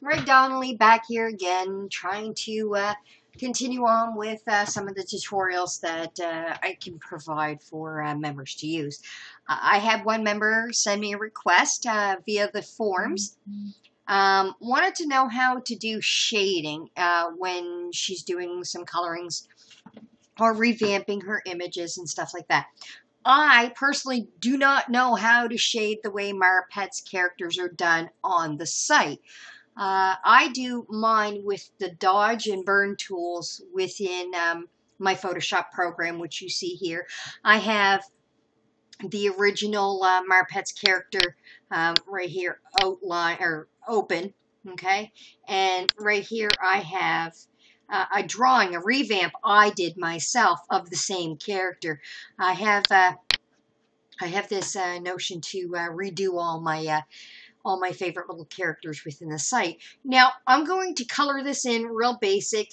Ray Donnelly back here again, trying to continue on with some of the tutorials that I can provide for members to use. I had one member send me a request via the forums. Wanted to know how to do shading when she's doing some colorings or revamping her images and stuff like that. I personally do not know how to shade the way marapets characters are done on the site. I do mine with the dodge and burn tools within my Photoshop program, which you see here. I have the original marapets character right here outline or open, okay, and right here I have a drawing, a revamp I did myself of the same character. I have this notion to redo all my favorite little characters within the site. Now, I'm going to color this in real basic.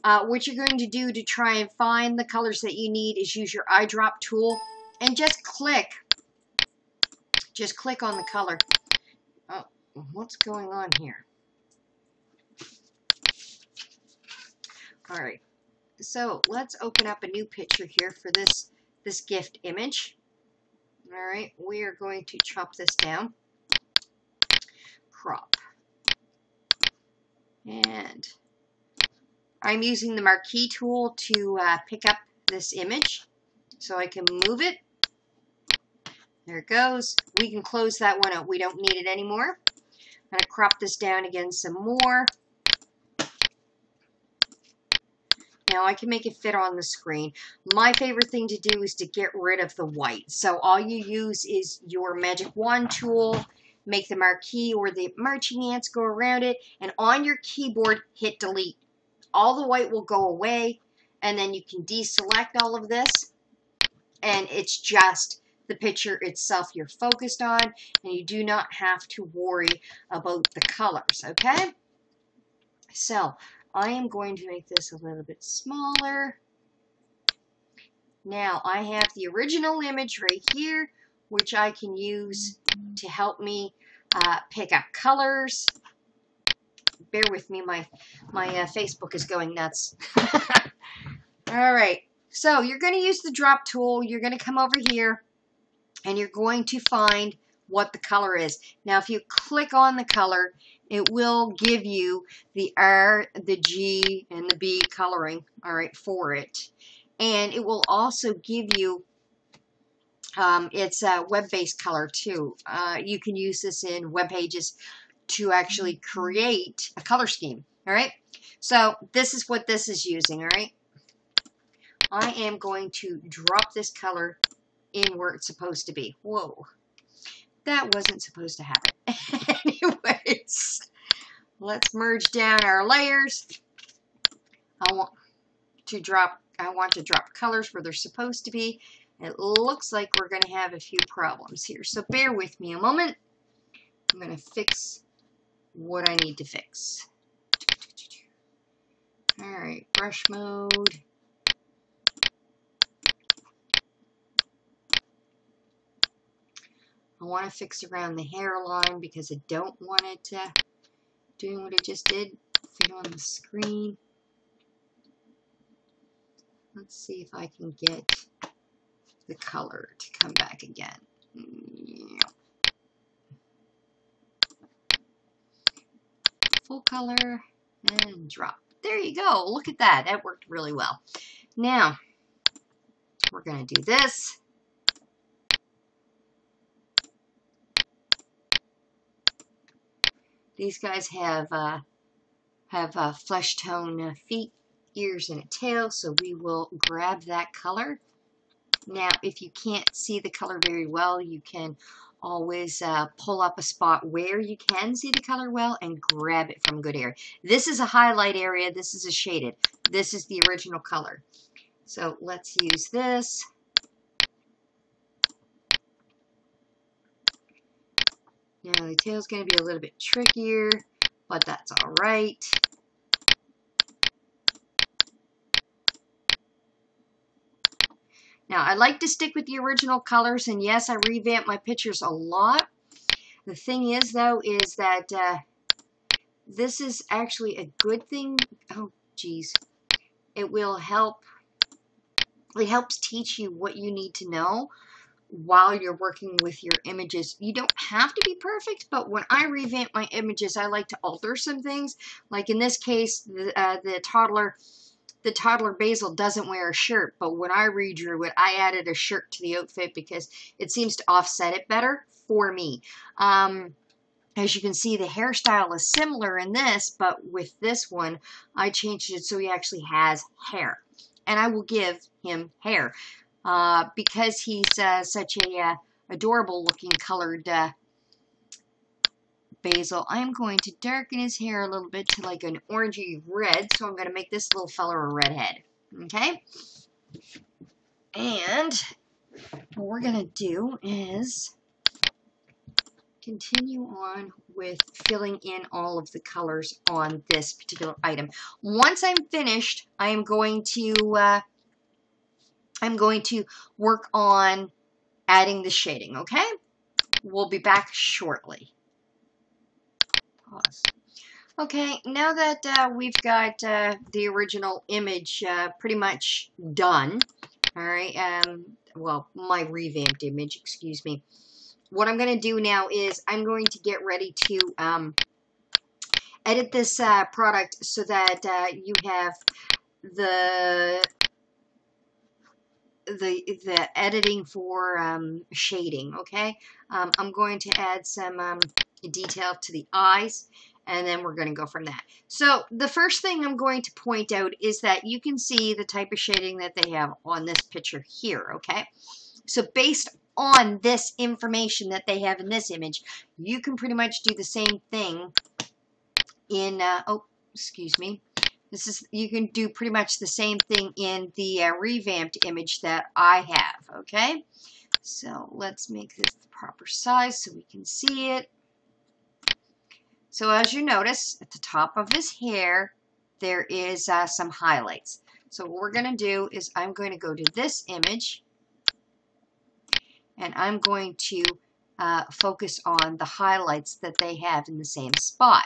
What you're going to do to try and find the colors that you need is use your eyedrop tool and just click on the color. Oh, what's going on here? All right, so let's open up a new picture here for this gift image. All right, we are going to chop this down. Crop. And I'm using the marquee tool to pick up this image so I can move it. There it goes. We can close that one out. We don't need it anymore. I'm going to crop this down again some more. Now I can make it fit on the screen. My favorite thing to do is to get rid of the white. So all you use is your magic wand tool, make the marquee or the marching ants go around it, and on your keyboard hit delete. All the white will go away, and then you can deselect all of this, and it's just the picture itself you're focused on, and you do not have to worry about the colors, okay? So I am going to make this a little bit smaller. Now I have the original image right here, which I can use to help me pick up colors. Bear with me, my Facebook is going nuts. All right, so you're going to use the drop tool. You're going to come over here, and you're going to find what the color is. Now, if you click on the color, it will give you the R, the G, and the B coloring, all right, for it. And it will also give you it's a web-based color too. You can use this in web pages to actually create a color scheme, all right? So this is what this is using, all right? I am going to drop this color in where it's supposed to be. Whoa, that wasn't supposed to happen. Anyways, let's merge down our layers. I want to drop colors where they're supposed to be. It looks like we're going to have a few problems here, so bear with me a moment. I'm going to fix what I need to fix. All right, brush mode. I want to fix around the hairline because I don't want it doing what it just did, fit on the screen. Let's see if I can get the color to come back again. Full color and drop. There you go. Look at that. That worked really well. Now, we're going to do this. These guys have flesh tone feet, ears, and a tail, so we will grab that color. Now, if you can't see the color very well, you can always pull up a spot where you can see the color well and grab it from a good area. This is a highlight area. This is a shaded. This is the original color. So let's use this. Now, the tail's going to be a little bit trickier, but that's all right. Now, I like to stick with the original colors, and yes, I revamp my pictures a lot. The thing is, though, is that this is actually a good thing. Oh, geez. It will help. It helps teach you what you need to know while you're working with your images. You don't have to be perfect, but when I revamp my images, I like to alter some things. Like in this case, the toddler Basil doesn't wear a shirt, but when I redrew it, I added a shirt to the outfit because it seems to offset it better for me. As you can see, the hairstyle is similar in this, but with this one, I changed it so he actually has hair. And I will give him hair. Because he's such a adorable looking colored Basil, I'm going to darken his hair a little bit to like an orangey red. So I'm going to make this little fella a redhead. Okay? And what we're going to do is continue on with filling in all of the colors on this particular item. Once I'm finished, I'm going to work on adding the shading, okay? We'll be back shortly. Pause. Okay, now that we've got the original image pretty much done, all right, well, my revamped image, excuse me. What I'm going to do now is I'm going to get ready to edit this product so that you have the editing for shading, okay? I'm going to add some detail to the eyes, and then we're going to go from that. So the first thing I'm going to point out is that you can see the type of shading that they have on this picture here, okay? So based on this information that they have in this image, you can pretty much do the same thing in, oh, excuse me. You can do pretty much the same thing in the revamped image that I have, okay? So let's make this the proper size so we can see it. So as you notice, at the top of his hair, there is some highlights. So what we're going to do is I'm going to go to this image, and I'm going to focus on the highlights that they have in the same spot.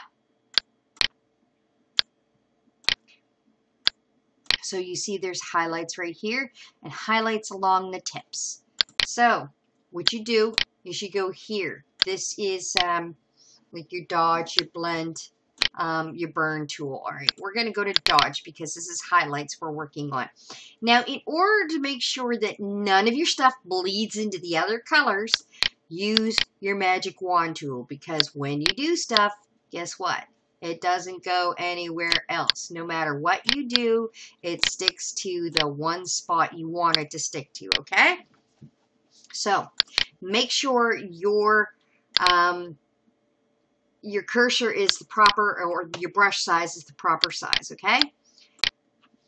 So you see there's highlights right here and highlights along the tips. So what you do is you go here. This is like your dodge, your blend, your burn tool. All right, we're going to go to dodge because this is highlights we're working on. Now, in order to make sure that none of your stuff bleeds into the other colors, use your magic wand tool, because when you do stuff, guess what? It doesn't go anywhere else. No matter what you do, it sticks to the one spot you want it to stick to, okay? So make sure your cursor is the proper, or your brush size is the proper size, okay?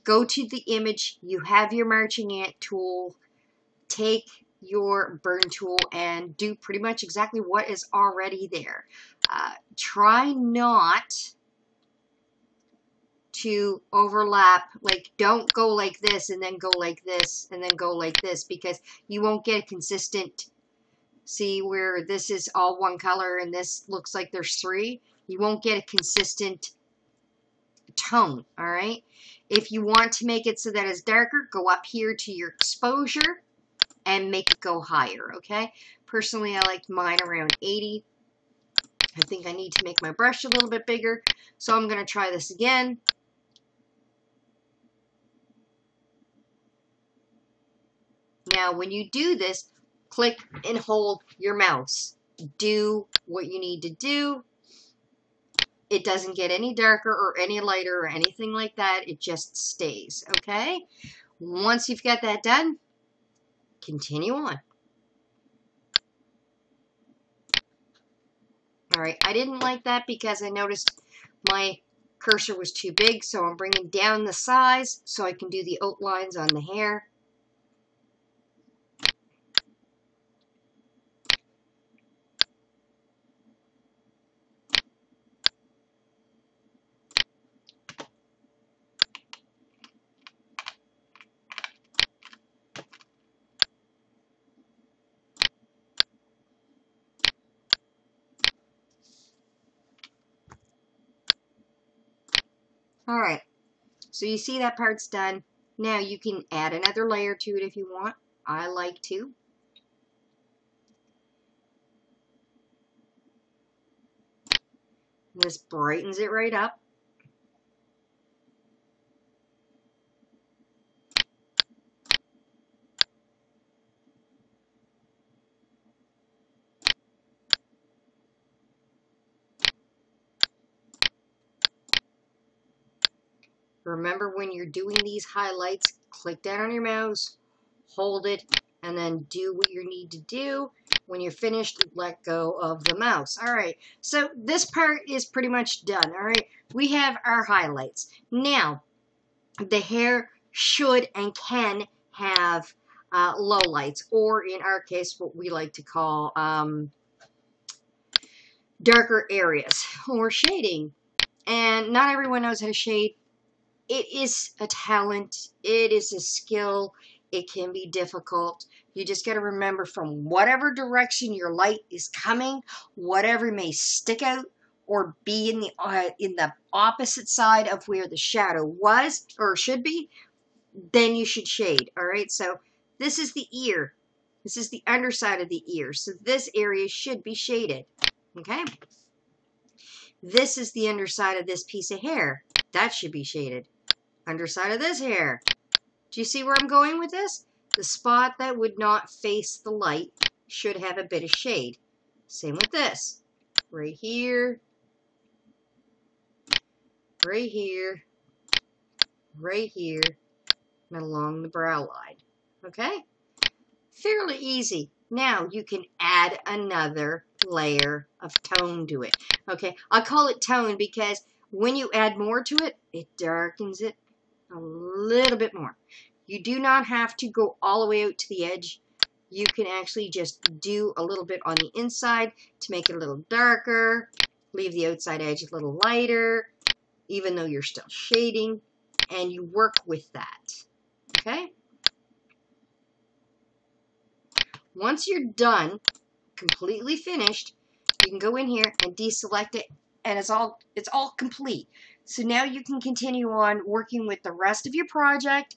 Go to the image, you have your marching ant tool, take your burn tool and do pretty much exactly what is already there. Try not to overlap, like don't go like this and then go like this and then go like this, because you won't get a consistent, see where this is all one color and this looks like there's three, you won't get a consistent tone, all right? If you want to make it so that it's darker, go up here to your exposure and make it go higher, okay? Personally, I like mine around 80. I think I need to make my brush a little bit bigger, so I'm going to try this again. Now, when you do this, click and hold your mouse. Do what you need to do. It doesn't get any darker or any lighter or anything like that. It just stays, okay? Once you've got that done, continue on. All right, I didn't like that because I noticed my cursor was too big, so I'm bringing down the size so I can do the outlines on the hair. All right, so you see that part's done. Now you can add another layer to it if you want. I like to. This brightens it right up. Remember, when you're doing these highlights, click down on your mouse, hold it, and then do what you need to do. When you're finished, let go of the mouse. All right, so this part is pretty much done. All right, we have our highlights. Now, the hair should and can have low lights, or in our case, what we like to call darker areas or shading. And not everyone knows how to shade. It is a talent. It is a skill. It can be difficult. You just got to remember, from whatever direction your light is coming, whatever may stick out or be in the opposite side of where the shadow was or should be, then you should shade. All right. So this is the ear. This is the underside of the ear. So this area should be shaded. Okay. This is the underside of this piece of hair. That should be shaded. Underside of this hair. Do you see where I'm going with this? The spot that would not face the light should have a bit of shade. Same with this. Right here. Right here. Right here. And along the brow line. Okay? Fairly easy. Now you can add another layer of tone to it. Okay? I call it tone because when you add more to it, it darkens it a little bit more. You do not have to go all the way out to the edge. You can actually just do a little bit on the inside to make it a little darker. Leave the outside edge a little lighter, even though you're still shading. And you work with that. Okay? Once you're done, completely finished, you can go in here and deselect it, and it's all complete. So now you can continue on working with the rest of your project.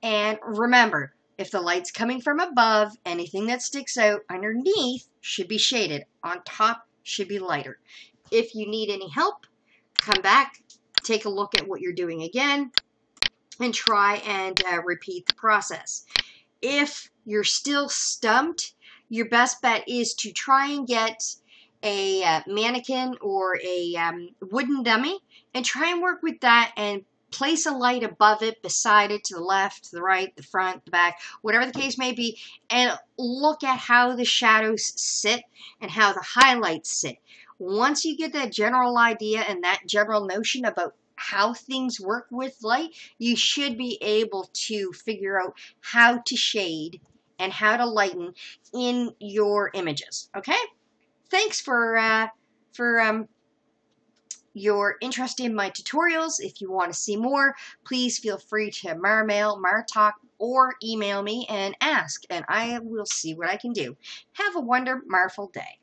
And remember, if the light's coming from above, anything that sticks out underneath should be shaded. On top should be lighter. If you need any help, come back, take a look at what you're doing again, and try and repeat the process. If you're still stumped, your best bet is to try and get a mannequin or a wooden dummy and try and work with that and place a light above it, beside it, to the left, to the right, the front, the back, whatever the case may be, and look at how the shadows sit and how the highlights sit. Once you get that general idea and that general notion about how things work with light, you should be able to figure out how to shade and how to lighten in your images. Okay? Thanks for your interest in my tutorials. If you want to see more, please feel free to marmail, martalk, or email me and ask, and I will see what I can do. Have a wonderful day.